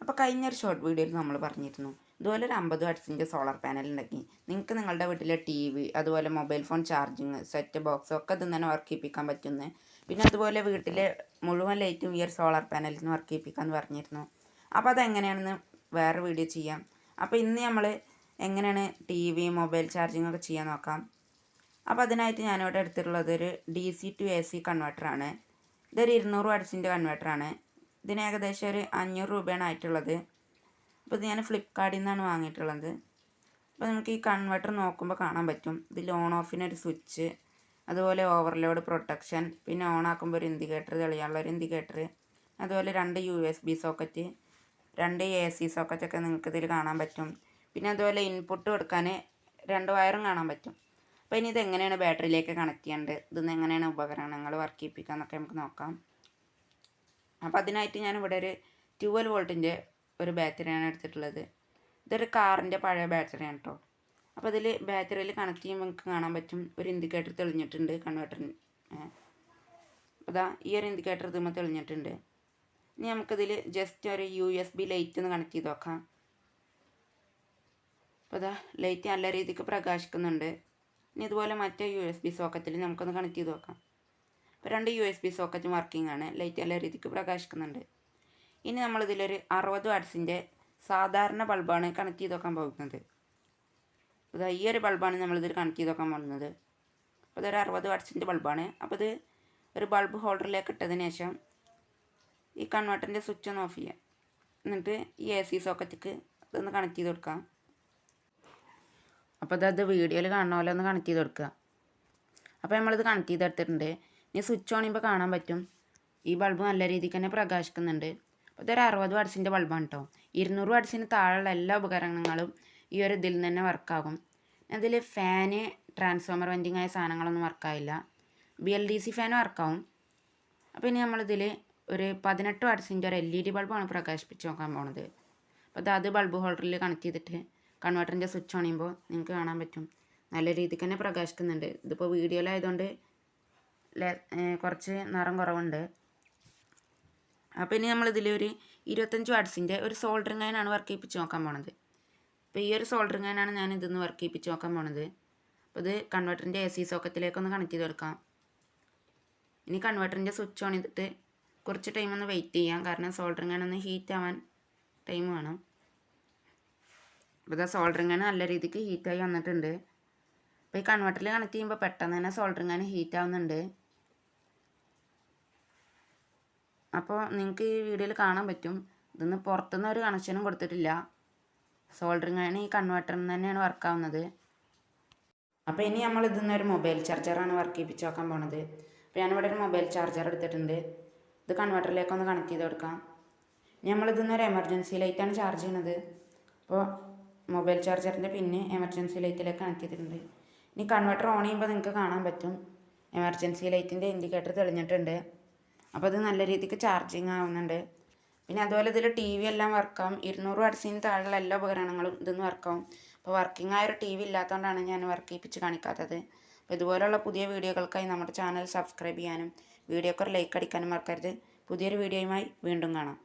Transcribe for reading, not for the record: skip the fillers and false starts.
അപ്പോൾ കഴിഞ്ഞൊരു ഷോർട്ട് വീഡിയോയിൽ നമ്മൾ പറഞ്ഞിരുന്നു ഇതുപോലെ ഒരു 50 വാട്ട്സിൻ്റെ സോളാർ പാനൽ ഉണ്ടെങ്കിൽ നിങ്ങൾക്ക് നിങ്ങളുടെ വീട്ടിലെ TV അതുപോലെ mobile phone charging set box ഒക്കെ ഇതിൽ തന്നെ വർക്ക് ചെയ്യിപ്പിക്കാൻ പറ്റുന്നത്. പിന്നെ അതുപോലെ വീട്ടിലെ മുഴുവൻ ലൈറ്റും ഈ ഒരു സോളാർ പാനലിൽ നിന്ന് വർക്ക് ചെയ്യിപ്പിക്കാമെന്ന് പറഞ്ഞിരുന്നു. അപ്പോൾ അതെങ്ങനെയാണെന്ന് വേറെ വീഡിയോ ചെയ്യാം. അപ്പോൾ ഇന്ന് നമ്മൾ എങ്ങനെയാണ് TV മൊബൈൽ ചാർജിങ് ഒക്കെ ചെയ്യാൻ നോക്കാം. അപ്പോൾ അതിനായിട്ട് ഞാനിവിടെ എടുത്തിട്ടുള്ളത് ഒരു DC to AC കൺവേർട്ടറാണ്. ഇതൊരു 200 വാട്ട്സിൻ്റെ കൺവേർട്ടറാണ്. ഇതിന് ഏകദേശം ഒരു 500 രൂപയാണ് ആയിട്ടുള്ളത്. അപ്പോൾ ഇത് ഞാൻ ഫ്ലിപ്കാർട്ടിൽ നിന്നാണ് വാങ്ങിയിട്ടുള്ളത്. അപ്പോൾ നമുക്ക് ഈ കൺവേർട്ടർ നോക്കുമ്പോൾ കാണാൻ പറ്റും ഇതിൽ ഓൺ ഓഫിനൊരു സ്വിച്ച്, അതുപോലെ ഓവർലോഡ് പ്രൊട്ടക്ഷൻ, പിന്നെ ഓൺ ആക്കുമ്പോൾ ഒരു ഇൻഡിക്കേറ്റർ, തെളിയാനുള്ള ഒരു ഇൻഡിക്കേറ്റർ, അതുപോലെ 2 USB സോക്കറ്റ്, 2 AC സോക്കറ്റൊക്കെ നിങ്ങൾക്ക് ഇതിൽ കാണാൻ പറ്റും. പിന്നെ അതുപോലെ ഇൻപുട്ട് കൊടുക്കാൻ 2 വയറും കാണാൻ പറ്റും. അപ്പോൾ ഇനി ഇതെങ്ങനെയാണ് ബാറ്ററിയിലേക്ക് കണക്ട് ചെയ്യേണ്ടത്, ഇതിന്ന് എങ്ങനെയാണ് ഉപകരണങ്ങൾ വർക്ക് ചെയ്യിപ്പിക്കുക എന്നൊക്കെ നമുക്ക് നോക്കാം. അപ്പോൾ അതിനായിട്ട് ഞാനിവിടെ ഒരു 12 വോൾട്ടിൻ്റെ ഒരു ബാറ്ററിയാണ് എടുത്തിട്ടുള്ളത്. ഇതൊരു കാറിൻ്റെ പഴയ ബാറ്ററിയാണ് കേട്ടോ. അപ്പോൾ ഇതിൽ ബാറ്ററിയിൽ കണക്ട് ചെയ്യുമ്പോൾ നമുക്ക് കാണാൻ പറ്റും ഒരു ഇൻഡിക്കേറ്റർ തെളിഞ്ഞിട്ടുണ്ട് കൺവേർട്ടറിന്. അപ്പോൾ ഇതാ ഈ ഒരു ഇൻഡിക്കേറ്റർ ഇതുമ്പോൾ തെളിഞ്ഞിട്ടുണ്ട്. ഇനി നമുക്കിതിൽ ജസ്റ്റ് ഒരു USB ലൈറ്റ് ഒന്ന് കണക്ട് ചെയ്ത് നോക്കാം. അപ്പോൾ ഇതാ ലൈറ്റ് നല്ല രീതിക്ക് പ്രകാശിക്കുന്നുണ്ട്. ഇനി ഇതുപോലെ മറ്റേ USB സോക്കറ്റിൽ നമുക്കൊന്ന് കണക്ട് ചെയ്ത് നോക്കാം. അപ്പോൾ 2 USB സോക്കറ്റും വർക്കിംഗ് ആണ്. ലൈറ്റ് നല്ല രീതിക്ക് പ്രകാശിക്കുന്നുണ്ട്. ഇനി നമ്മളിതിലൊരു 60 വാട്ട്സിൻ്റെ സാധാരണ ബൾബാണ് കണക്ട് ചെയ്ത് നോക്കാൻ പോകുന്നത്. അപ്പോൾ ഈ ഒരു ബൾബാണ് നമ്മളിതിൽ കണക്ട് ചെയ്ത് നോക്കാൻ പോകുന്നത്. അപ്പോൾ ഇതൊരു 60 വാട്ട്സിൻ്റെ ബൾബാണ്. അപ്പോൾ ഇത് ഒരു ബൾബ് ഹോൾഡറിലേക്ക് ഇട്ടതിന് ശേഷം ഈ കൺവേർട്ടറിൻ്റെ സ്വിച്ച് ഒന്ന് ഓഫ് ചെയ്യാം. എന്നിട്ട് ഈ AC സോക്കറ്റിക്ക് ഇതൊന്ന് കണക്ട് ചെയ്ത് കൊടുക്കാം. അപ്പോൾ അത് വീഡിയോയിൽ കാണുന്ന പോലെ ഒന്ന് കണക്ട് ചെയ്ത് കൊടുക്കുക. അപ്പോൾ നമ്മളിത് കണക്ട് ചെയ്തെടുത്തിട്ടുണ്ട്. ഇനി സ്വിച്ച് ഓൺ ചെയ്യുമ്പോൾ കാണാൻ പറ്റും ഈ ബൾബ് നല്ല രീതിക്ക് തന്നെ പ്രകാശിക്കുന്നുണ്ട്. അപ്പോൾ ഇതൊരു 60 വാട്ട്സിൻ്റെ ബൾബാണ് കേട്ടോ. 200 വാട്ട്സിന് താഴെയുള്ള എല്ലാ ഉപകരണങ്ങളും ഈ ഒരു ഇതിൽ നിന്ന് തന്നെ വർക്കാകും. അതിൽ ഫാന്, ട്രാൻസ്ഫോമർ വെൻറ്റിംഗ് ആയ സാധനങ്ങളൊന്നും വർക്കാവില്ല. BLDC fan വർക്കാവും. അപ്പോൾ ഇനി നമ്മളിതിൽ ഒരു 18 വാട്ട്സിൻ്റെ ഒരു LED ബൾബാണ് പ്രകാശിപ്പിച്ച് നോക്കാൻ പോകുന്നത്. അപ്പോൾ അത് ബൾബ് ഹോൾഡറിൽ കണക്ട് ചെയ്തിട്ട് കൺവേർട്ടറിൻ്റെ സ്വിച്ച് ഓൺ ചെയ്യുമ്പോൾ നിങ്ങൾക്ക് കാണാൻ പറ്റും നല്ല രീതിക്ക് തന്നെ പ്രകാശിക്കുന്നുണ്ട്. ഇതിപ്പോൾ വീഡിയോയിലായതുകൊണ്ട് കുറച്ച് നിറം കുറവുണ്ട്. അപ്പോൾ ഇനി നമ്മളിതിലൊരു 25 വാട്ട്സിൻ്റെ ഒരു സോൾഡറിങ് അയനാണ് വർക്ക് ചെയ്യിപ്പിച്ച് നോക്കാൻ പോണത്. അപ്പോൾ ഈ ഒരു സോൾഡറിങ് അയനാണ് ഞാൻ ഇതിന്ന് വർക്ക് ചെയ്യിപ്പിച്ച് നോക്കാൻ പോണത്. അപ്പോൾ ഇത് കൺവേർട്ടറിൻ്റെ AC സോക്കറ്റിലേക്കൊന്ന് കണക്ട് ചെയ്ത് കൊടുക്കാം. ഇനി കൺവേർട്ടറിൻ്റെ സ്വിച്ച് ഓൺ ചെയ്തിട്ട് കുറച്ച് ടൈം ഒന്ന് വെയിറ്റ് ചെയ്യാം. കാരണം സോൾഡറിങ് അയൺ ഒന്ന് ഹീറ്റ് ആവാൻ ടൈം വേണം. അപ്പോൾ ഇത് സോൾഡറിങ് അയൺ നല്ല രീതിക്ക് ഹീറ്റായി വന്നിട്ടുണ്ട്. അപ്പോൾ ഈ കൺവേർട്ടറിൽ കണക്ട് ചെയ്യുമ്പോൾ പെട്ടെന്ന് തന്നെ സോൾഡറിങ് അയൺ ഹീറ്റ് ആവുന്നുണ്ട്. അപ്പോൾ നിങ്ങൾക്ക് ഈ വീഡിയോയിൽ കാണാൻ പറ്റും ഇതൊന്ന് പുറത്തുനിന്ന് ഒരു കണക്ഷനും കൊടുത്തിട്ടില്ല. സോൾഡറിങ് അയൺ ഈ കൺവേർട്ടറിൽ നിന്ന് തന്നെയാണ് വർക്കാവുന്നത്. അപ്പോൾ ഇനി നമ്മൾ ഇതിന്നൊരു മൊബൈൽ ചാർജറാണ് വർക്ക് ചെയ്യിപ്പിച്ച് നോക്കാൻ പോണത്. അപ്പോൾ ഞാനിവിടെ ഒരു മൊബൈൽ ചാർജർ എടുത്തിട്ടുണ്ട്. ഇത് കൺവേർട്ടറിലേക്കൊന്ന് കണക്ട് ചെയ്ത് കൊടുക്കാം. ഇനി നമ്മളിതിന്നൊരു എമർജൻസി ലൈറ്റാണ് ചാർജ് ചെയ്യുന്നത്. അപ്പോൾ മൊബൈൽ ചാർജറിൻ്റെ പിന്നെ എമർജൻസി ലൈറ്റിലേക്ക് കണക്ട് ചെയ്തിട്ടുണ്ട്. ഇനി കൺവേർട്ടർ ഓൺ ചെയ്യുമ്പോൾ നിങ്ങൾക്ക് കാണാൻ പറ്റും എമർജൻസി ലൈറ്റിൻ്റെ ഇൻഡിക്കേറ്റർ തെളിഞ്ഞിട്ടുണ്ട്. അപ്പോൾ അത് നല്ല രീതിക്ക് ചാർജിങ് ആവുന്നുണ്ട്. പിന്നെ അതുപോലെ ഇതിൽ TV എല്ലാം വർക്കാവും. 200 വാട്ട്സിന് താഴെയുള്ള എല്ലാ ഉപകരണങ്ങളും ഇതൊന്ന് വർക്കാവും. അപ്പോൾ വർക്കിംഗ് ആയ ഒരു TV ഇല്ലാത്തതുകൊണ്ടാണ് ഞാൻ വർക്ക് ചെയ്യിപ്പിച്ച് കാണിക്കാത്തത്. അപ്പോൾ ഇതുപോലുള്ള പുതിയ വീഡിയോകൾക്കായി നമ്മുടെ ചാനൽ സബ്സ്ക്രൈബ് ചെയ്യാനും വീഡിയോക്ക് ഒരു ലൈക്ക് അടിക്കാനും മറക്കരുത്. പുതിയൊരു വീഡിയോയുമായി വീണ്ടും കാണാം.